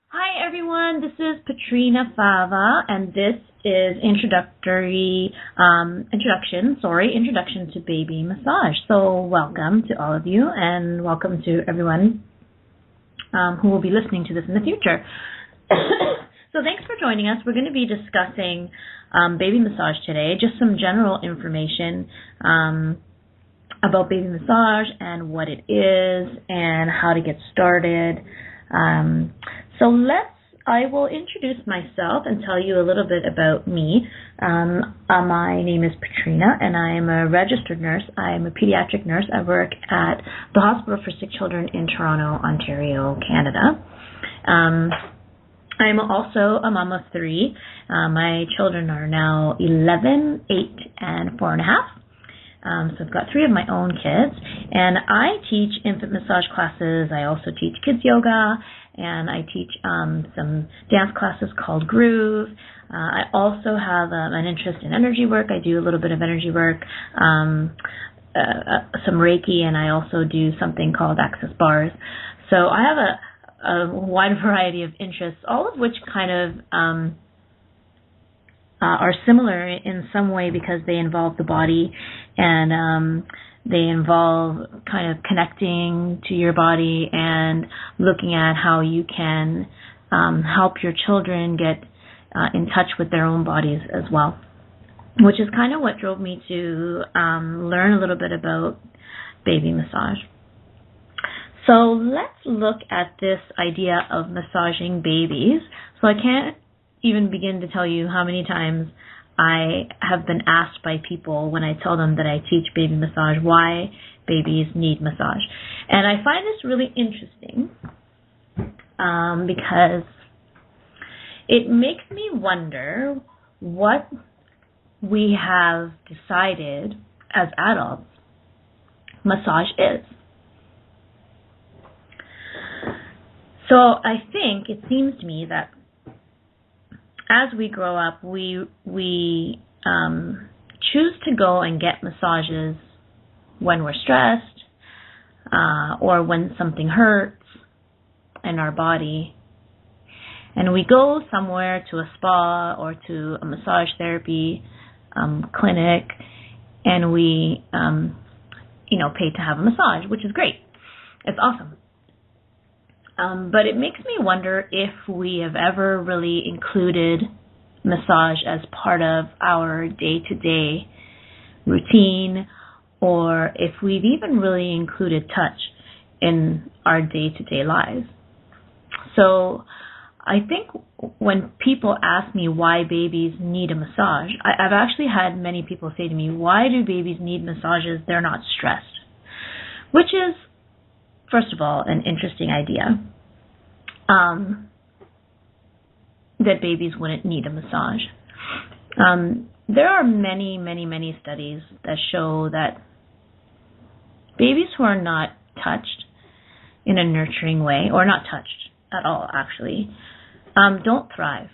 Hi everyone, this is Patrina Fava, and this is introduction to baby massage. So welcome to all of you, and welcome to everyone who will be listening to this in the future. So thanks for joining us. We're going to be discussing baby massage today, just some general information about baby massage and what it is and how to get started. I will introduce myself and tell you a little bit about me. My name is Patrina, and I am a registered nurse. I am a pediatric nurse. I work at the Hospital for Sick Children in Toronto, Ontario, Canada. I'm also a mom of three. My children are now 11, 8, and 4.5. So I've got three of my own kids, and I teach infant massage classes. I also teach kids yoga, and I teach some dance classes called Groove. I also have an interest in energy work. I do a little bit of energy work, some Reiki, and I also do something called Access Bars. So I have a wide variety of interests, all of which kind of are similar in some way because they involve the body, and they involve kind of connecting to your body and looking at how you can help your children get in touch with their own bodies as well, which is kind of what drove me to learn a little bit about baby massage. So let's look at this idea of massaging babies. So I can't even begin to tell you how many times I have been asked by people when I tell them that I teach baby massage why babies need massage. And I find this really interesting because it makes me wonder what we have decided as adults massage is. So I think it seems to me that as we grow up, we choose to go and get massages when we're stressed or when something hurts in our body. And we go somewhere to a spa or to a massage therapy clinic, and we pay to have a massage, which is great. It's awesome. But it makes me wonder if we have ever really included massage as part of our day-to-day routine, or if we've even really included touch in our day-to-day lives. So I think when people ask me why babies need a massage, I've actually had many people say to me, why do babies need massages? They're not stressed. Which is, first of all, an interesting idea, that babies wouldn't need a massage. There are many, many, many studies that show that babies who are not touched in a nurturing way, or not touched at all actually, don't thrive,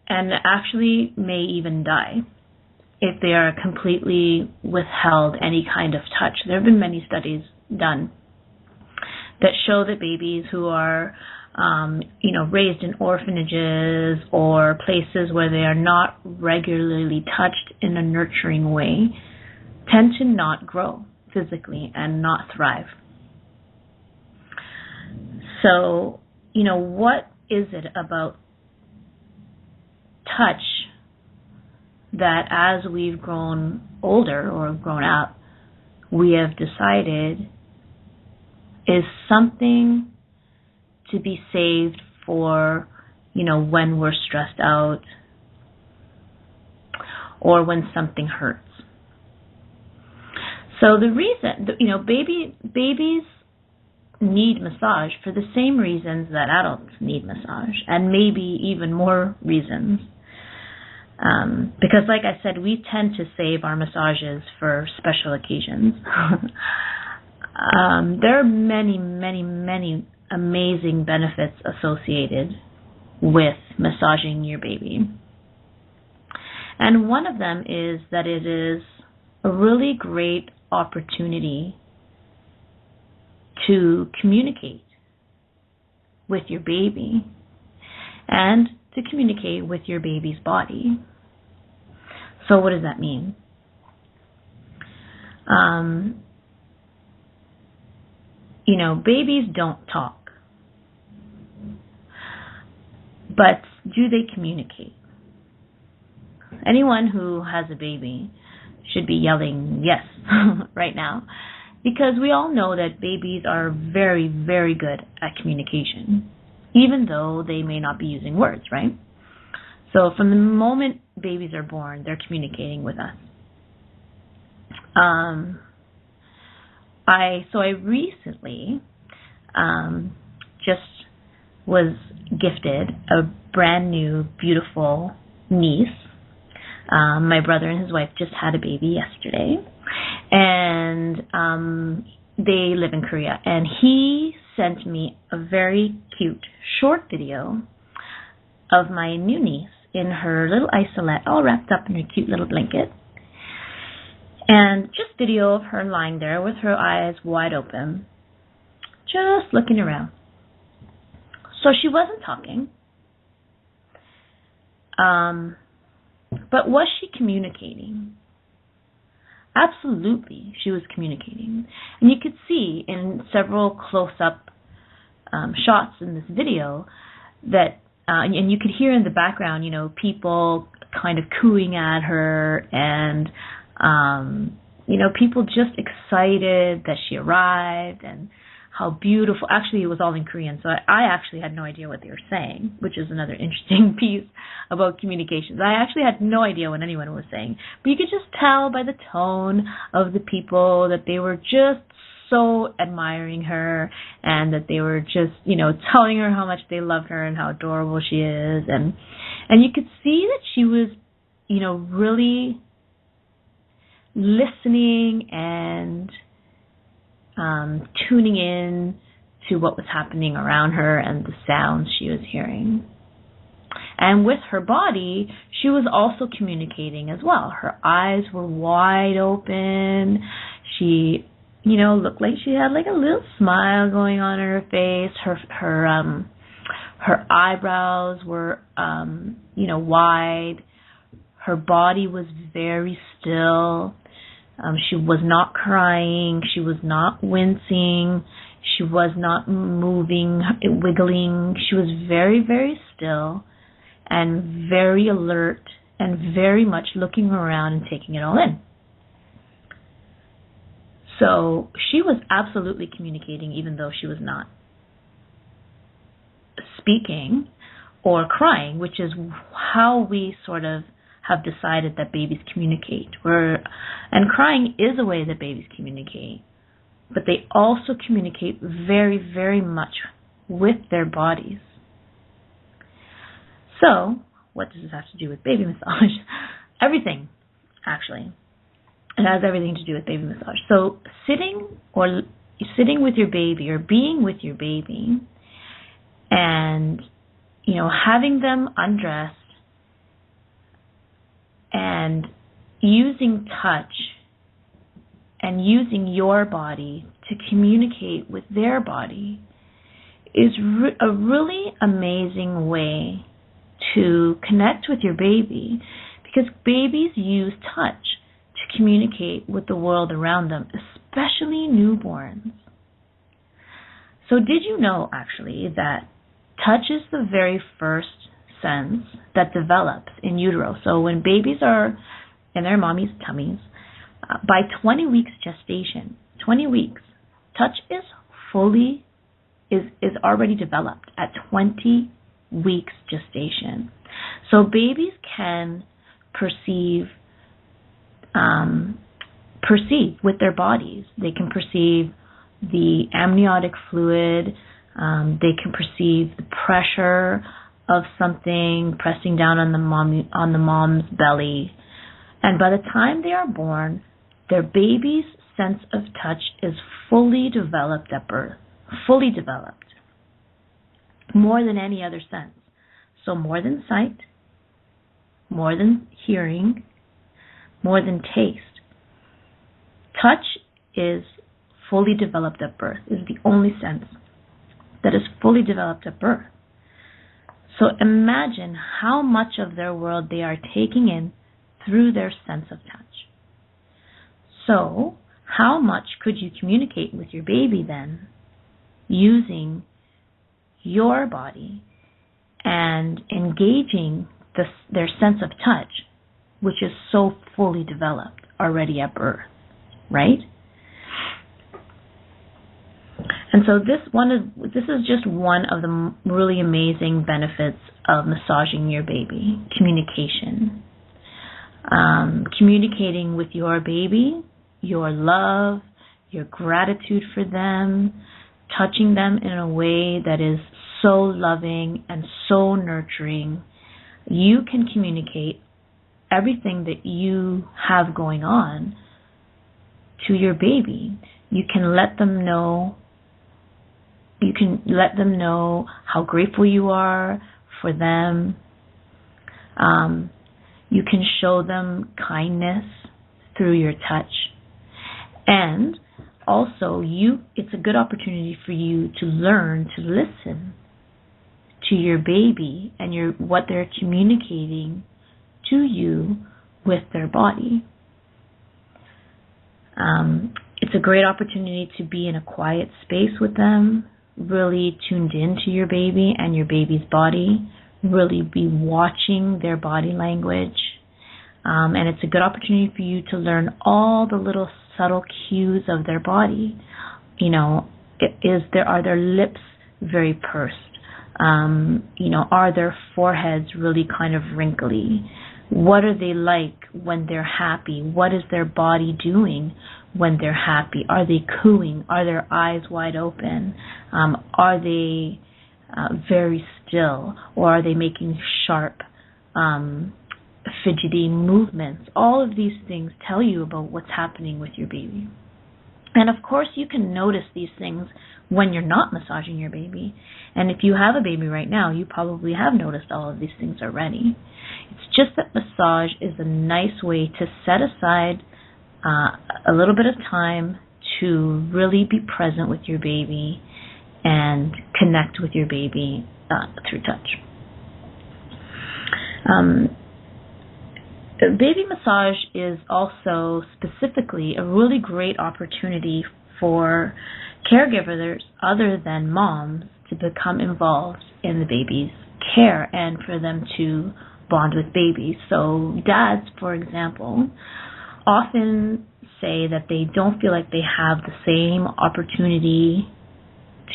and actually may even die if they are completely withheld any kind of touch. There have been many studies done that show that babies who are raised in orphanages or places where they are not regularly touched in a nurturing way tend to not grow physically and not thrive. So, what is it about touch that as we've grown older or grown up, we have decided is something to be saved for, when we're stressed out or when something hurts? So the reason, babies need massage for the same reasons that adults need massage, and maybe even more reasons. Because like I said, we tend to save our massages for special occasions. There are many, many, many amazing benefits associated with massaging your baby. And one of them is that it is a really great opportunity to communicate with your baby and to communicate with your baby's body. So what does that mean? Babies don't talk, but do they communicate? Anyone who has a baby should be yelling yes right now, because we all know that babies are very, very good at communication, even though they may not be using words, right? So from the moment babies are born, they're communicating with us. I recently just was gifted a brand new, beautiful niece. My brother and his wife just had a baby yesterday, and they live in Korea. And he sent me a very cute short video of my new niece in her little isolette, all wrapped up in her cute little blanket. And just video of her lying there with her eyes wide open, just looking around. So she wasn't talking. But was she communicating? Absolutely, she was communicating. And you could see in several close-up shots in this video that, and you could hear in the background, people kind of cooing at her, and people just excited that she arrived and how beautiful. Actually, it was all in Korean, so I actually had no idea what they were saying, which is another interesting piece about communications. I actually had no idea what anyone was saying, but you could just tell by the tone of the people that they were just so admiring her, and that they were just, telling her how much they loved her and how adorable she is, and you could see that she was, really listening and tuning in to what was happening around her and the sounds she was hearing. And with her body, she was also communicating as well. Her eyes were wide open. She, looked like she had like a little smile going on in her face. Her eyebrows were, wide. Her body was very still. She was not crying. She was not wincing. She was not moving, wiggling. She was very, very still and very alert and very much looking around and taking it all in. So she was absolutely communicating, even though she was not speaking or crying, which is how we sort of have decided that babies communicate. And crying is a way that babies communicate, but they also communicate very, very much with their bodies. So, what does this have to do with baby massage? Everything, actually. It has everything to do with baby massage. So, sitting with your baby or being with your baby and, having them undressed and using touch and using your body to communicate with their body is a really amazing way to connect with your baby, because babies use touch to communicate with the world around them, especially newborns. So did you know, actually, that touch is the very first sense that develops in utero? So when babies are in their mommy's tummies, by 20 weeks gestation, 20 weeks, touch is already developed at 20 weeks gestation. So babies can perceive with their bodies. They can perceive the amniotic fluid. They can perceive the pressure of something pressing down on the mom's belly. And by the time they are born, their baby's sense of touch is fully developed at birth. Fully developed. More than any other sense. So more than sight, more than hearing, more than taste. Touch is fully developed at birth. Is the only sense that is fully developed at birth. So imagine how much of their world they are taking in through their sense of touch. So, how much could you communicate with your baby then using your body and engaging their sense of touch, which is so fully developed already at birth, right? And so this is just one of the really amazing benefits of massaging your baby: communication. Communicating with your baby, your love, your gratitude for them, touching them in a way that is so loving and so nurturing. You can communicate everything that you have going on to your baby. You can let them know how grateful you are for them. You can show them kindness through your touch. And also, it's a good opportunity for you to learn to listen to your baby and what they're communicating to you with their body. It's a great opportunity to be in a quiet space with them, really tuned into your baby and your baby's body, really be watching their body language. And it's a good opportunity for you to learn all the little subtle cues of their body. Are their lips very pursed? Are their foreheads really kind of wrinkly? What are they like when they're happy? What is their body doing when they're happy? Are they cooing? Are their eyes wide open? Are they very still? Or are they making sharp, fidgety movements? All of these things tell you about what's happening with your baby. And of course, you can notice these things when you're not massaging your baby. And if you have a baby right now, you probably have noticed all of these things already. It's just that massage is a nice way to set aside a little bit of time to really be present with your baby and connect with your baby through touch. Baby massage is also specifically a really great opportunity for caregivers other than moms to become involved in the baby's care and for them to bond with babies. So dads, for example, often say that they don't feel like they have the same opportunity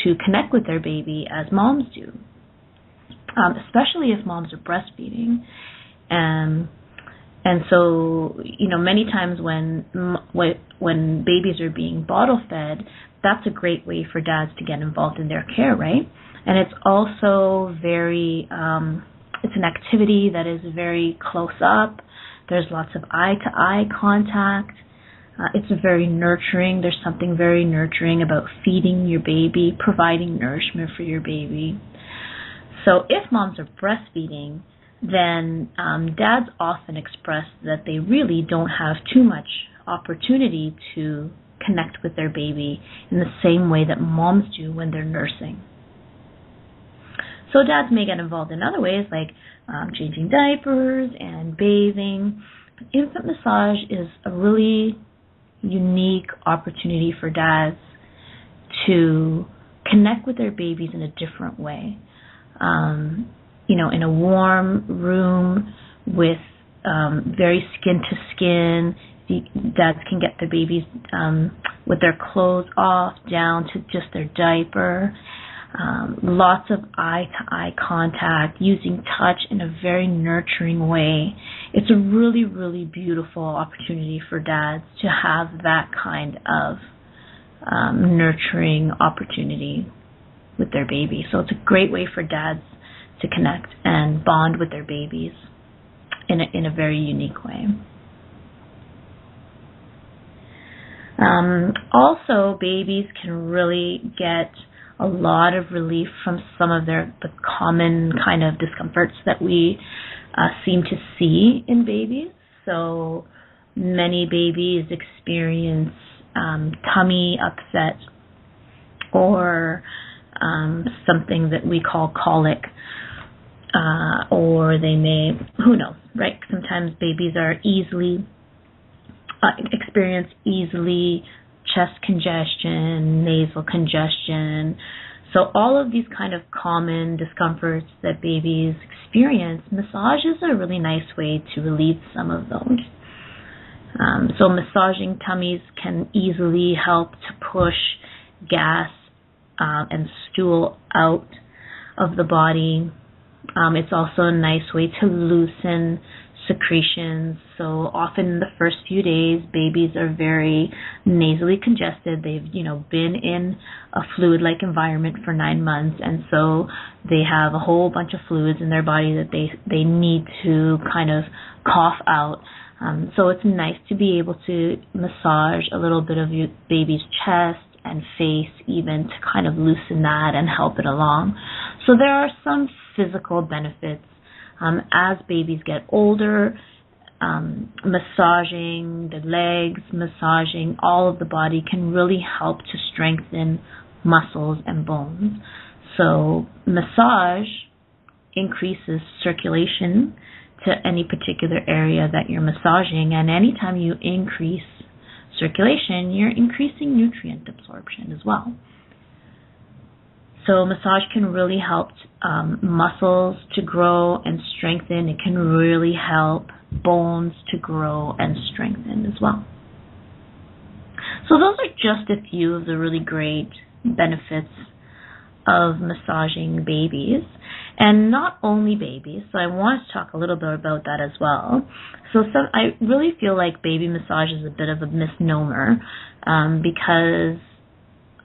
to connect with their baby as moms do, especially if moms are breastfeeding. And so, many times when babies are being bottle fed, that's a great way for dads to get involved in their care, right? And it's also it's an activity that is very close up. There's lots of eye-to-eye contact. It's very nurturing. There's something very nurturing about feeding your baby, providing nourishment for your baby. So if moms are breastfeeding, then dads often express that they really don't have too much opportunity to connect with their baby in the same way that moms do when they're nursing. So dads may get involved in other ways, like changing diapers and bathing. Infant massage is a really unique opportunity for dads to connect with their babies in a different way. In a warm room with very skin to skin. Dads can get their babies with their clothes off down to just their diaper. Lots of eye-to-eye contact, using touch in a very nurturing way. It's a really, really beautiful opportunity for dads to have that kind of nurturing opportunity with their baby. So it's a great way for dads to connect and bond with their babies in a very unique way. Also, babies can really get a lot of relief from some of the common kind of discomforts that we seem to see in babies. So many babies experience tummy upset or something that we call colic. or they may, who knows, right? Sometimes babies are experience easily chest congestion, nasal congestion. So all of these kind of common discomforts that babies experience, massage is a really nice way to relieve some of those. So massaging tummies can easily help to push gas and stool out of the body. It's also a nice way to loosen secretions. So often in the first few days, babies are very nasally congested. They've, been in a fluid-like environment for 9 months, and so they have a whole bunch of fluids in their body that they need to kind of cough out. So it's nice to be able to massage a little bit of your baby's chest and face even to kind of loosen that and help it along. So there are some physical benefits. As babies get older, massaging the legs, massaging all of the body can really help to strengthen muscles and bones. So massage increases circulation to any particular area that you're massaging, and anytime you increase circulation, you're increasing nutrient absorption as well. So massage can really help muscles to grow and strengthen. It can really help bones to grow and strengthen as well. So those are just a few of the really great benefits of massaging babies. And not only babies, so I want to talk a little bit about that as well. So I really feel like baby massage is a bit of a misnomer because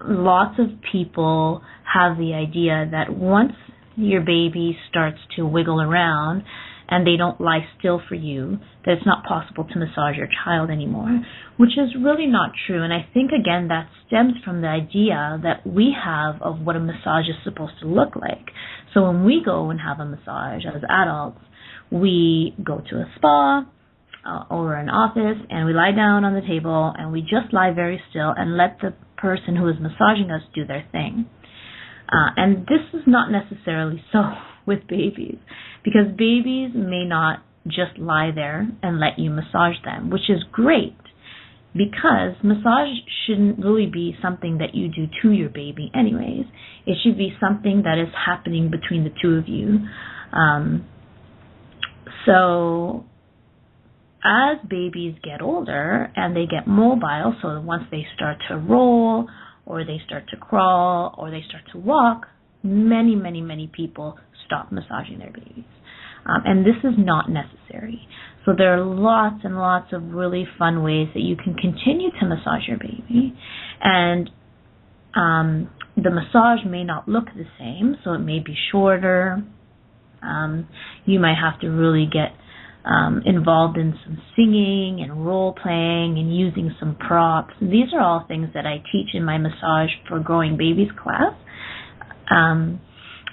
lots of people have the idea that once your baby starts to wiggle around and they don't lie still for you, that it's not possible to massage your child anymore, which is really not true. And I think, again, that stems from the idea that we have of what a massage is supposed to look like. So when we go and have a massage as adults, we go to a spa or an office and we lie down on the table and we just lie very still and let the person who is massaging us do their thing. And this is not necessarily so with babies, because babies may not just lie there and let you massage them, which is great, because massage shouldn't really be something that you do to your baby anyways. It should be something that is happening between the two of you. So as babies get older and they get mobile, so once they start to roll or they start to crawl or they start to walk, many, many, many people stop massaging their babies. And this is not necessary. So there are lots and lots of really fun ways that you can continue to massage your baby. And the massage may not look the same, so it may be shorter. You might have to really get involved in some singing and role playing and using some props. These are all things that I teach in my Massage for Growing Babies class.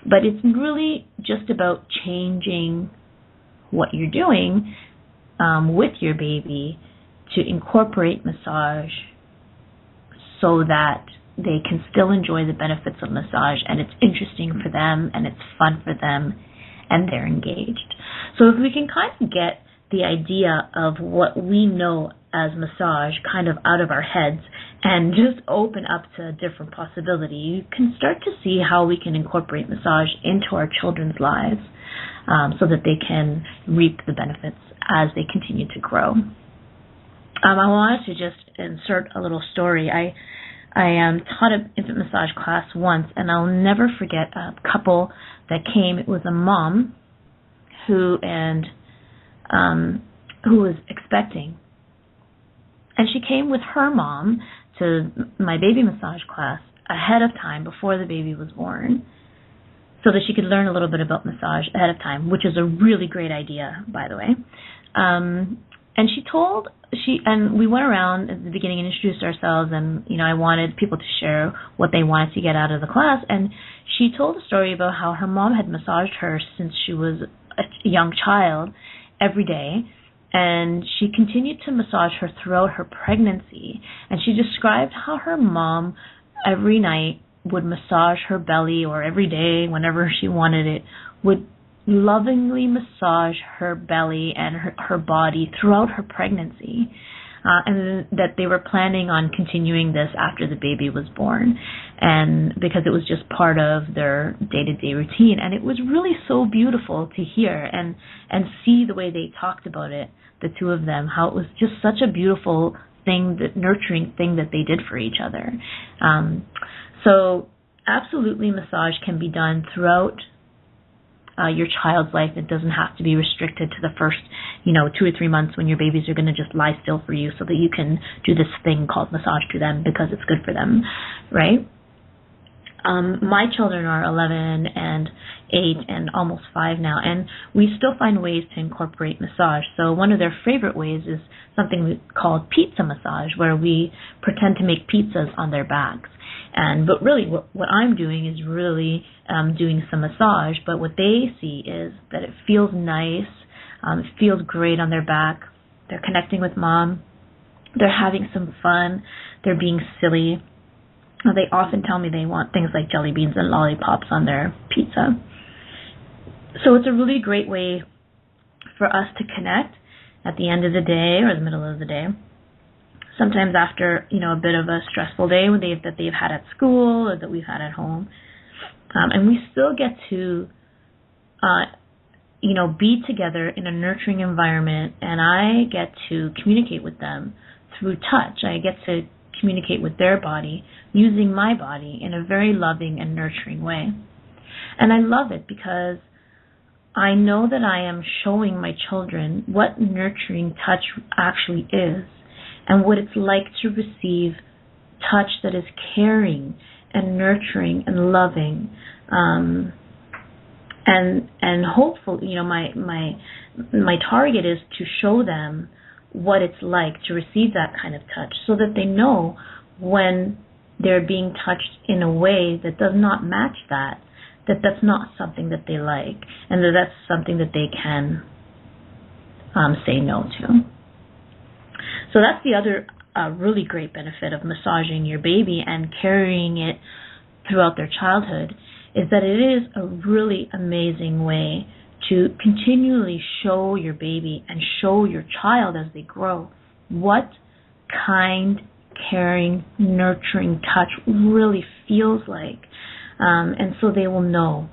But it's really just about changing what you're doing with your baby to incorporate massage so that they can still enjoy the benefits of massage and it's interesting for them and it's fun for them and they're engaged. So if we can kind of get the idea of what we know as massage kind of out of our heads and just open up to a different possibility, you can start to see how we can incorporate massage into our children's lives so that they can reap the benefits as they continue to grow. I wanted to just insert a little story. I taught an infant massage class once, and I'll never forget a couple that came. It was a mom who was expecting. And she came with her mom to my baby massage class ahead of time, before the baby was born, so that she could learn a little bit about massage ahead of time, which is a really great idea, by the way. And we went around at the beginning and introduced ourselves, and I wanted people to share what they wanted to get out of the class. And she told a story about how her mom had massaged her since she was a young child every day, and she continued to massage her throughout her pregnancy. And she described how her mom every night would massage her belly, or every day, whenever she wanted it, would lovingly massage her belly and her body throughout her pregnancy. And that they were planning on continuing this after the baby was born, and because it was just part of their day-to-day routine. And it was really so beautiful to hear and see the way they talked about it, the two of them, how it was just such a beautiful thing, that nurturing thing that they did for each other. So absolutely, massage can be done throughout your child's life. It doesn't have to be restricted to the first 2 or 3 months when your babies are going to just lie still for you so that you can do this thing called massage to them because it's good for them, right? My children are 11 and 8 and almost 5 now, and we still find ways to incorporate massage. So one of their favorite ways is something we call pizza massage, where we pretend to make pizzas on their backs. But really what I'm doing is really doing some massage, but what they see is that it feels nice, it feels great on their back, they're connecting with mom, they're having some fun, they're being silly. They often tell me they want things like jelly beans and lollipops on their pizza. So it's a really great way for us to connect at the end of the day or the middle of the day. Sometimes after, a bit of a stressful day that they've had at school or that we've had at home. And we still get to, be together in a nurturing environment, and I get to communicate with them through touch. I get to communicate with their body using my body in a very loving and nurturing way. And I love it because I know that I am showing my children what nurturing touch actually is, and what it's like to receive touch that is caring and nurturing and loving, and hopefully, my target is to show them what it's like to receive that kind of touch, so that they know when they're being touched in a way that does not match that's not something that they like, and that's something that they can say no to. So that's the other really great benefit of massaging your baby and carrying it throughout their childhood, is that it is a really amazing way to continually show your baby and show your child as they grow what kind, caring, nurturing touch really feels like. And so they will know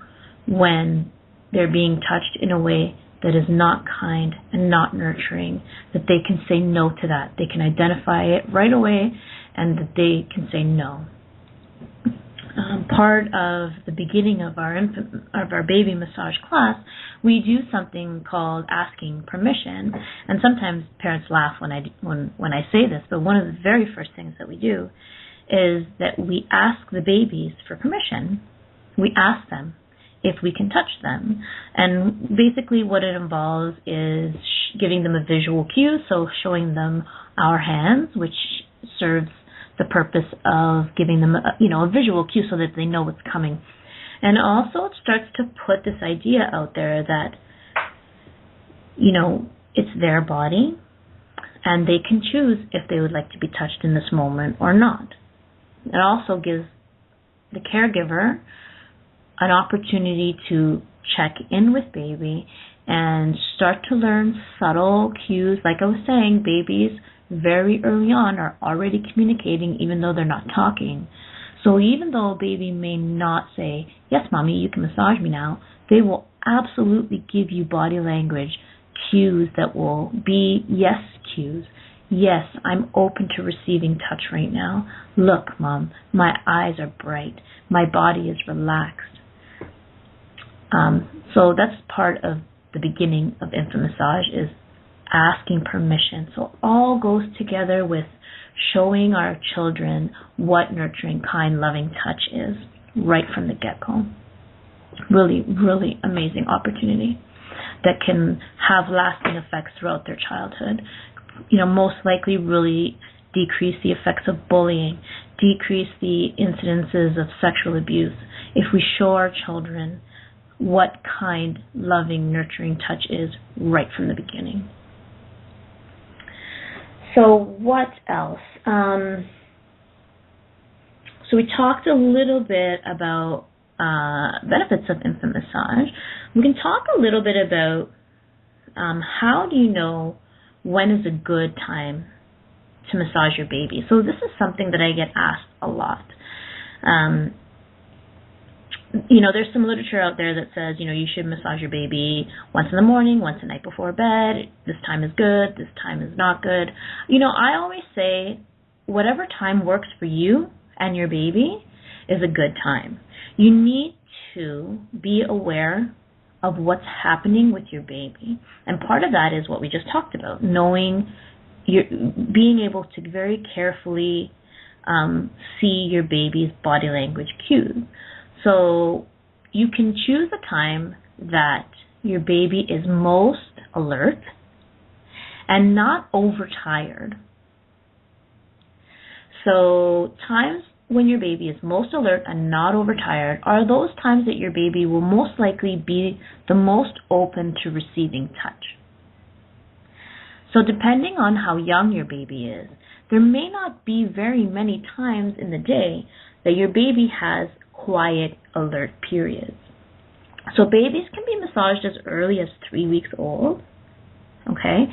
when they're being touched in a way that is not kind and not nurturing, that they can say no to that. They can identify it right away, and that they can say no. Part of the beginning of our baby massage class, we do something called asking permission. And sometimes parents laugh when I say this, but one of the very first things that we do is that we ask the babies for permission. We ask them if we can touch them. And basically what it involves is giving them a visual cue, so showing them our hands, which serves the purpose of giving them a visual cue so that they know what's coming. And also it starts to put this idea out there that, it's their body, and they can choose if they would like to be touched in this moment or not. It also gives the caregiver an opportunity to check in with baby and start to learn subtle cues. Like I was saying, babies very early on are already communicating even though they're not talking. So even though a baby may not say, yes, mommy, you can massage me now, they will absolutely give you body language cues that will be yes cues. Yes, I'm open to receiving touch right now. Look, Mom, my eyes are bright. My body is relaxed. So that's part of the beginning of infant massage, is asking permission. So it all goes together with showing our children what nurturing, kind, loving touch is right from the get-go. Really, really amazing opportunity that can have lasting effects throughout their childhood. Most likely really decrease the effects of bullying, decrease the incidences of sexual abuse if we show our children what kind, loving, nurturing touch is right from the beginning. So what else? So we talked a little bit about benefits of infant massage, we can talk a little bit about how do you know when is a good time to massage your baby. So this is something that I get asked a lot. There's some literature out there that says, you should massage your baby once in the morning, once the night before bed. This time is good, this time is not good. I always say whatever time works for you and your baby is a good time. You need to be aware of what's happening with your baby. And part of that is what we just talked about, being able to very carefully see your baby's body language cues. So you can choose a time that your baby is most alert and not overtired. So times when your baby is most alert and not overtired are those times that your baby will most likely be the most open to receiving touch. So depending on how young your baby is, there may not be very many times in the day that your baby has quiet, alert periods. So babies can be massaged as early as 3 weeks old, okay?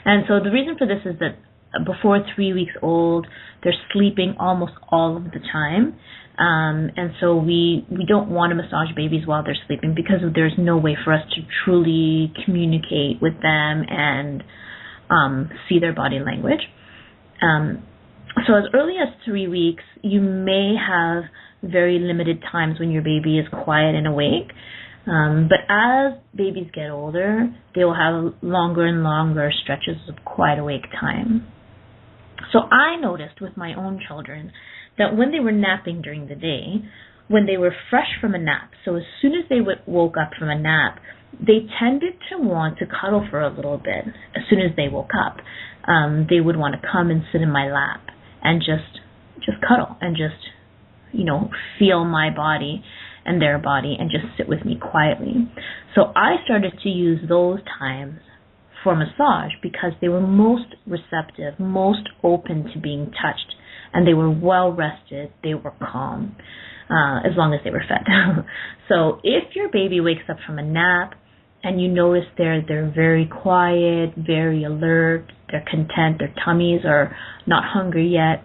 And so the reason for this is that before 3 weeks old, they're sleeping almost all of the time. And so we don't want to massage babies while they're sleeping because there's no way for us to truly communicate with them and see their body language. So as early as 3 weeks, you may have very limited times when your baby is quiet and awake. But as babies get older, they will have longer and longer stretches of quiet awake time. So I noticed with my own children that when they were napping during the day, when they were fresh from a nap, so as soon as they woke up from a nap, they tended to want to cuddle for a little bit. As soon as they woke up, they would want to come and sit in my lap and just cuddle and just, feel my body and their body and just sit with me quietly. So I started to use those times for massage because they were most receptive, most open to being touched, and they were well rested, they were calm, as long as they were fed. So if your baby wakes up from a nap and you notice they're very quiet, very alert, they're content, their tummies are not hungry yet,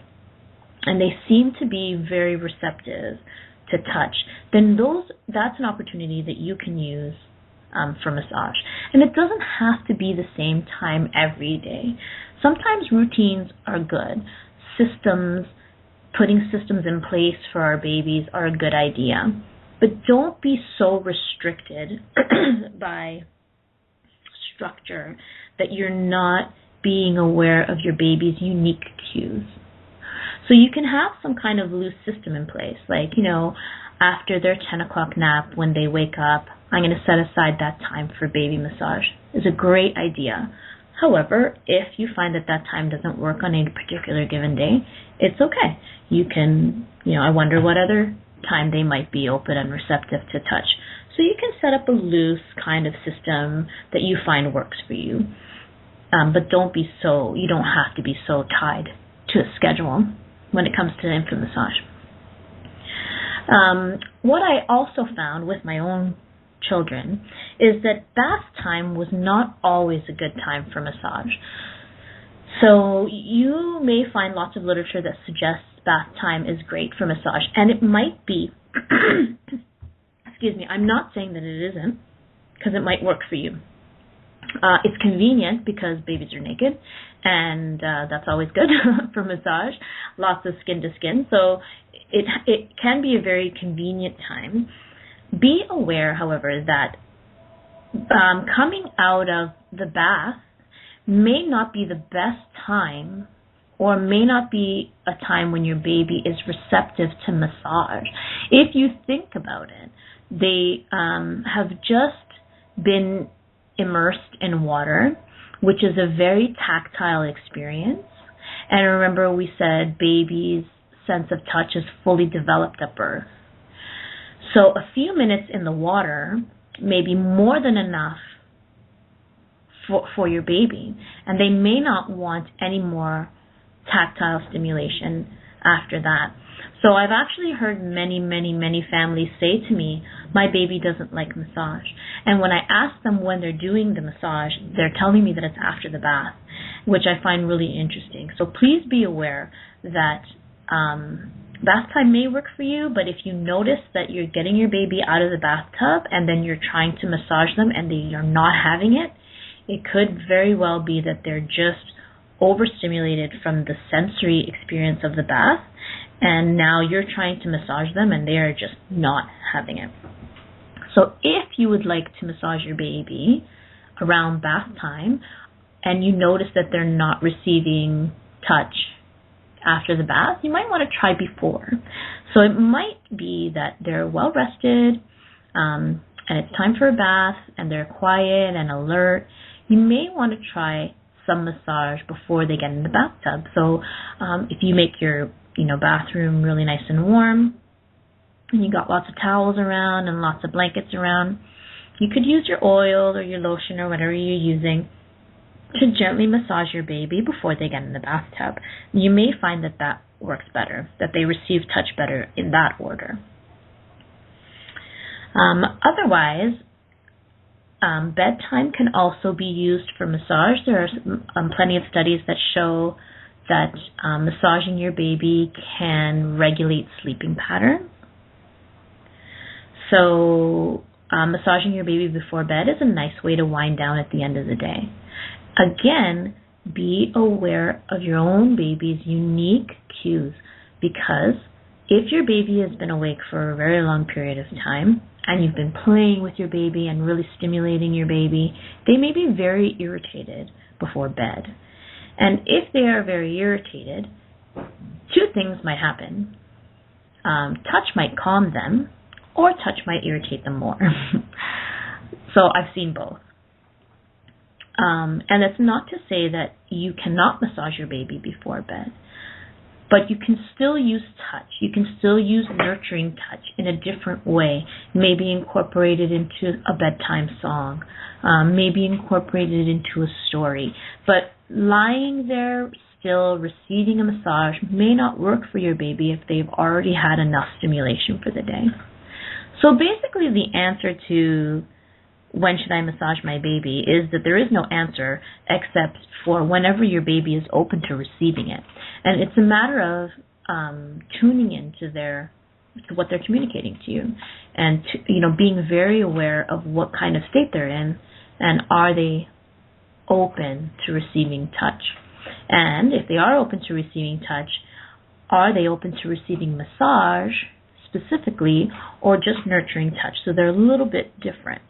and they seem to be very receptive to touch, then that's an opportunity that you can use for massage. And it doesn't have to be the same time every day. Sometimes routines are good. Putting systems in place for our babies are a good idea. But don't be so restricted by structure that you're not being aware of your baby's unique cues. So you can have some kind of loose system in place, like, after their 10 o'clock nap, when they wake up, I'm going to set aside that time for baby massage. It's a great idea. However, if you find that time doesn't work on a particular given day, it's okay. You can, I wonder what other time they might be open and receptive to touch. So you can set up a loose kind of system that you find works for you. But you don't have to be so tied to a schedule when it comes to infant massage. What I also found with my own children is that bath time was not always a good time for massage. So you may find lots of literature that suggests bath time is great for massage, and it might be. Excuse me, I'm not saying that it isn't, because it might work for you. It's convenient because babies are naked, and that's always good for massage, lots of skin to skin. So it can be a very convenient time. Be aware, however, that coming out of the bath may not be the best time, or may not be a time when your baby is receptive to massage. If you think about it, they have just been immersed in water, which is a very tactile experience. And remember, we said baby's sense of touch is fully developed at birth. So a few minutes in the water may be more than enough for your baby, and they may not want any more tactile stimulation after that. So I've actually heard many families say to me, my baby doesn't like massage. And when I ask them when they're doing the massage, they're telling me that it's after the bath, which I find really interesting. So please be aware that bath time may work for you, but if you notice that you're getting your baby out of the bathtub and then you're trying to massage them and you're not having it, it could very well be that they're just overstimulated from the sensory experience of the bath, and now you're trying to massage them and they are just not having it. So if you would like to massage your baby around bath time and you notice that they're not receiving touch after the bath, you might want to try before. So it might be that they're well rested and it's time for a bath and they're quiet and alert. You may want to try some massage before they get in the bathtub. So if you make your bathroom really nice and warm and you got lots of towels around and lots of blankets around, you could use your oil or your lotion or whatever you're using to gently massage your baby before they get in the bathtub. You may find that that works better, that they receive touch better in that order. Otherwise, bedtime can also be used for massage. There are plenty of studies that show that massaging your baby can regulate sleeping patterns. So massaging your baby before bed is a nice way to wind down at the end of the day. Again, be aware of your own baby's unique cues, because if your baby has been awake for a very long period of time and you've been playing with your baby and really stimulating your baby, they may be very irritated before bed. And if they are very irritated, two things might happen. Touch might calm them, or touch might irritate them more. So I've seen both. And it's not to say that you cannot massage your baby before bed, but you can still use touch. You can still use nurturing touch in a different way, maybe incorporated into a bedtime song, maybe incorporated into a story. But lying there still receiving a massage may not work for your baby if they've already had enough stimulation for the day. So basically the answer to when should I massage my baby is that there is no answer except for whenever your baby is open to receiving it. And it's a matter of tuning into to what they're communicating to you, and being very aware of what kind of state they're in, and are they open to receiving touch. And if they are open to receiving touch, are they open to receiving massage specifically, or just nurturing touch? So they're a little bit different.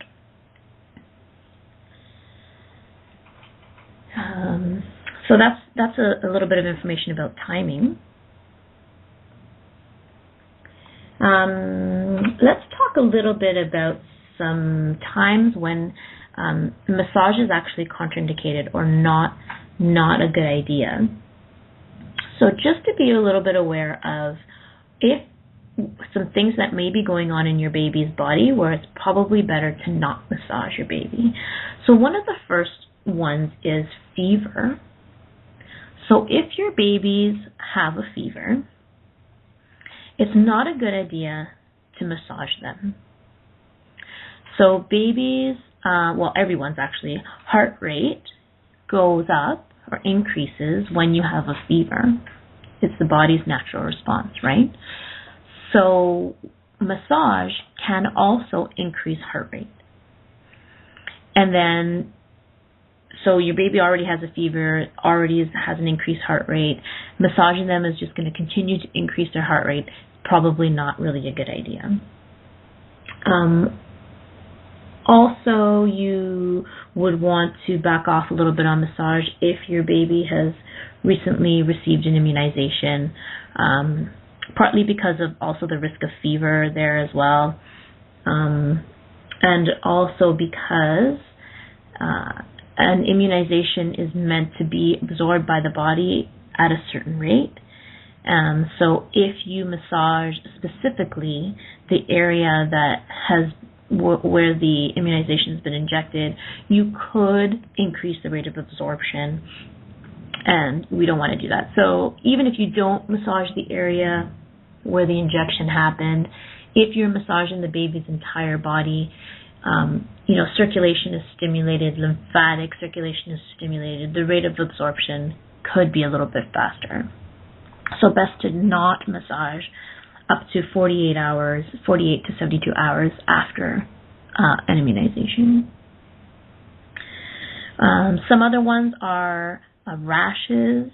So that's a little bit of information about timing. Let's talk a little bit about some times when massage is actually contraindicated or not a good idea. So just to be a little bit aware of if some things that may be going on in your baby's body where it's probably better to not massage your baby. So one of the first ones is fever. So if your babies have a fever, it's not a good idea to massage them. So babies, everyone's actually, heart rate goes up or increases when you have a fever. It's the body's natural response, right? So massage can also increase heart rate. And then, so your baby already has a fever, already has an increased heart rate. Massaging them is just going to continue to increase their heart rate. Probably not really a good idea. Also, you would want to back off a little bit on massage if your baby has recently received an immunization, partly because of also the risk of fever there as well, and also because an immunization is meant to be absorbed by the body at a certain rate. So if you massage specifically the area that has where the immunization has been injected, you could increase the rate of absorption, and we don't want to do that. So even if you don't massage the area where the injection happened. If you're massaging the baby's entire body, circulation is stimulated, lymphatic circulation is stimulated, the rate of absorption could be a little bit faster. So best to not massage up to 48 to 72 hours after an immunization. Some other ones are rashes.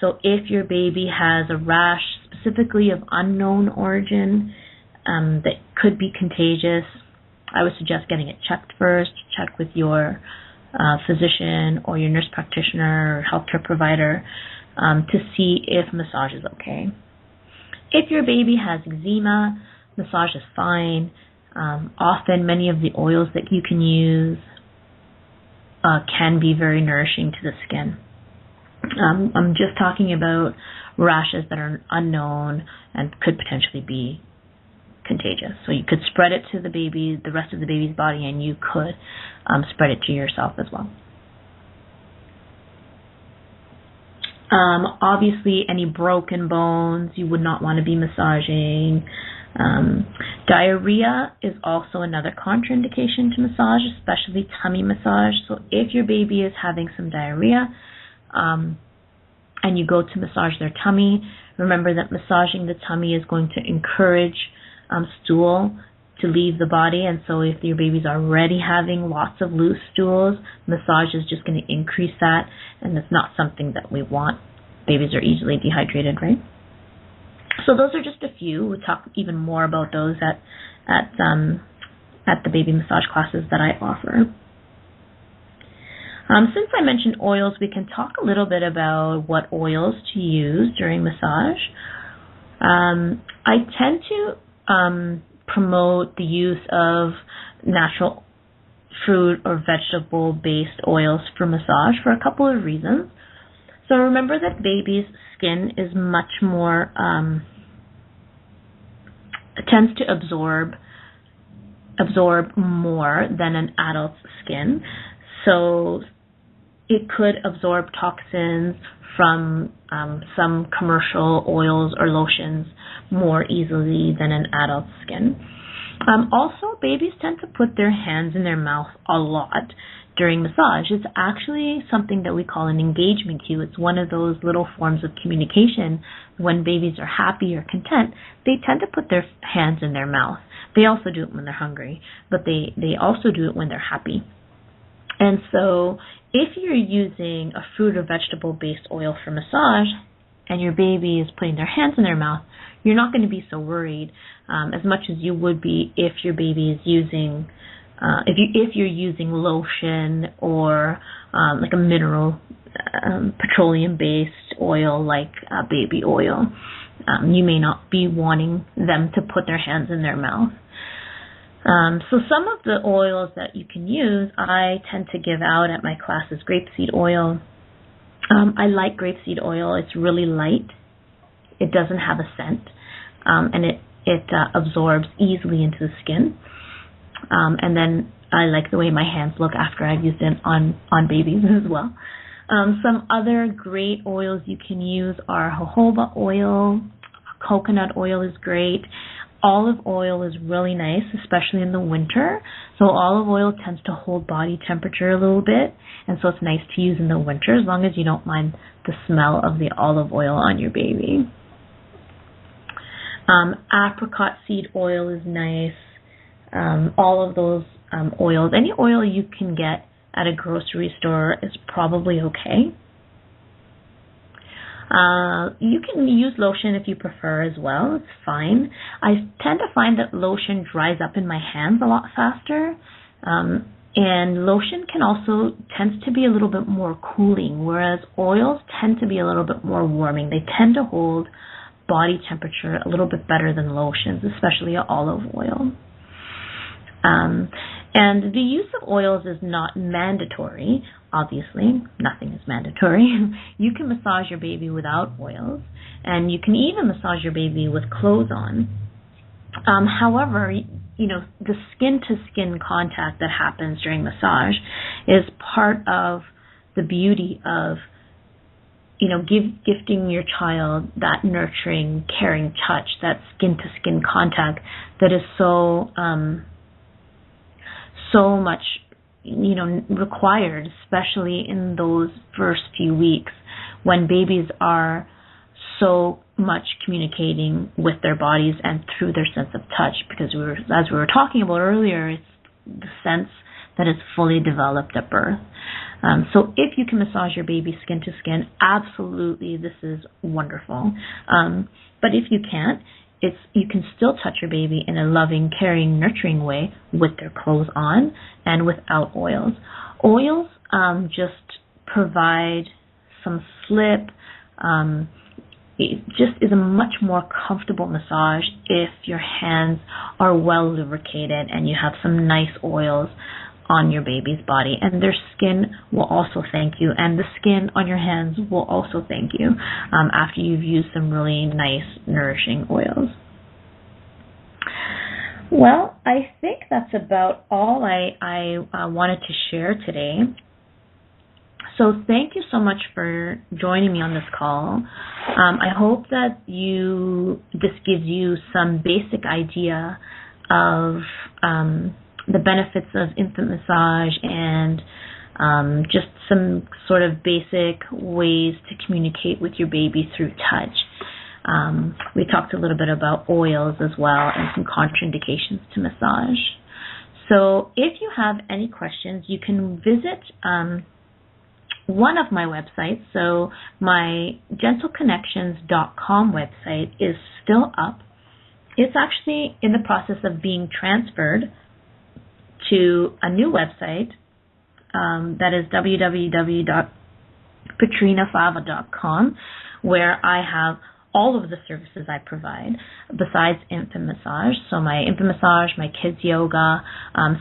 So if your baby has a rash specifically of unknown origin that could be contagious, I would suggest getting it checked first. Check with your physician or your nurse practitioner or healthcare provider to see if massage is okay. If your baby has eczema, massage is fine. Often many of the oils that you can use can be very nourishing to the skin. I'm just talking about rashes that are unknown and could potentially be contagious. So you could spread it to the rest of the baby's body, and you could spread it to yourself as well. Obviously, any broken bones you would not want to be massaging. Diarrhea is also another contraindication to massage, especially tummy massage. So if your baby is having some diarrhea and you go to massage their tummy, remember that massaging the tummy is going to encourage stool to leave the body. And so if your baby's already having lots of loose stools, massage is just going to increase that, and that's not something that we want. Babies are easily dehydrated, right? So those are just a few. We'll talk even more about those at the baby massage classes that I offer. Since I mentioned oils, we can talk a little bit about what oils to use during massage. I tend to promote the use of natural fruit or vegetable-based oils for massage for a couple of reasons. So remember that baby's skin is much more, tends to absorb more than an adult's skin. So it could absorb toxins from some commercial oils or lotions more easily than an adult's skin. Also, babies tend to put their hands in their mouth a lot during massage. It's actually something that we call an engagement cue. It's one of those little forms of communication. When babies are happy or content, they tend to put their hands in their mouth. They also do it when they're hungry, but they also do it when they're happy. And so if you're using a fruit or vegetable-based oil for massage and your baby is putting their hands in their mouth, you're not going to be so worried as much as you would be if your baby is using if you're using lotion or like a mineral petroleum-based oil like baby oil. You may not be wanting them to put their hands in their mouth. So some of the oils that you can use, I tend to give out at my classes grapeseed oil. I like grapeseed oil. It's really light. It doesn't have a scent, and it absorbs easily into the skin. And then I like the way my hands look after I've used it on babies as well. Some other great oils you can use are jojoba oil. Coconut oil is great. Olive oil is really nice, especially in the winter. So olive oil tends to hold body temperature a little bit, and so it's nice to use in the winter as long as you don't mind the smell of the olive oil on your baby. Apricot seed oil is nice. All of those oils, any oil you can get at a grocery store is probably okay. You can use lotion if you prefer as well. It's fine. I tend to find that lotion dries up in my hands a lot faster. And lotion can also tends to be a little bit more cooling, whereas oils tend to be a little bit more warming. They tend to hold body temperature a little bit better than lotions, especially olive oil. And the use of oils is not mandatory. Obviously, nothing is mandatory. You can massage your baby without oils, and you can even massage your baby with clothes on. However, the skin-to-skin contact that happens during massage is part of the beauty of gifting your child that nurturing, caring touch, that skin-to-skin contact that is so much, required, especially in those first few weeks when babies are so much communicating with their bodies and through their sense of touch, because as we were talking about earlier, it's the sense that is fully developed at birth. So if you can massage your baby skin to skin, absolutely, this is wonderful. But if you can't, you can still touch your baby in a loving, caring, nurturing way with their clothes on and without oils. Oils just provide some slip. It just is a much more comfortable massage if your hands are well lubricated and you have some nice oils on your baby's body, and their skin will also thank you, and the skin on your hands will also thank you after you've used some really nice, nourishing oils. Well, I think that's about all I wanted to share today. So thank you so much for joining me on this call. I hope that this gives you some basic idea of the benefits of infant massage and just some sort of basic ways to communicate with your baby through touch. We talked a little bit about oils as well and some contraindications to massage. So if you have any questions, you can visit one of my websites. So my GentleConnections.com website is still up. It's actually in the process of being transferred to a new website that is www.katrinafava.com, where I have all of the services I provide besides infant massage. So my infant massage, my kids yoga,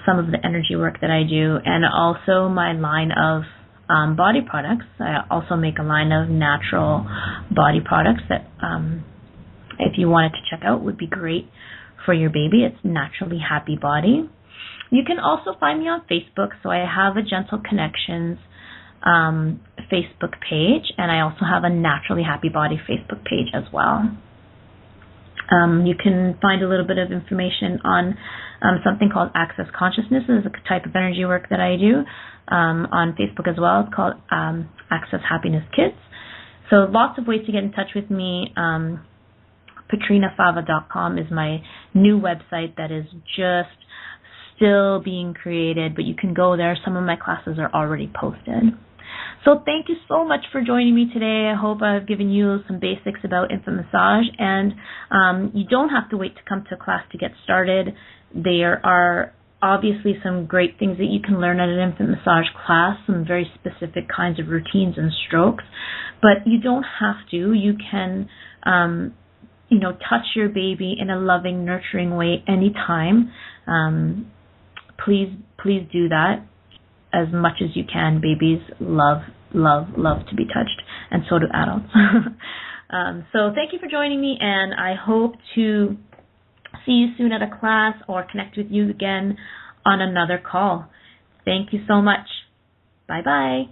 some of the energy work that I do, and also my line of body products. I also make a line of natural body products that if you wanted to check out would be great for your baby. It's Naturally Happy Body. You can also find me on Facebook. So I have a Gentle Connections Facebook page, and I also have a Naturally Happy Body Facebook page as well. You can find a little bit of information on something called Access Consciousness. This is a type of energy work that I do on Facebook as well. It's called Access Happiness Kids. So lots of ways to get in touch with me. KatrinaFava.com is my new website that is just still being created, but you can go there. Some of my classes are already posted. So thank you so much for joining me today. I hope I've given you some basics about infant massage, and you don't have to wait to come to class to get started. There are obviously some great things that you can learn at an infant massage class, some very specific kinds of routines and strokes, but you don't have to. You can touch your baby in a loving, nurturing way anytime. Please do that as much as you can. Babies love to be touched, and so do adults. So thank you for joining me, and I hope to see you soon at a class or connect with you again on another call. Thank you so much. Bye-bye.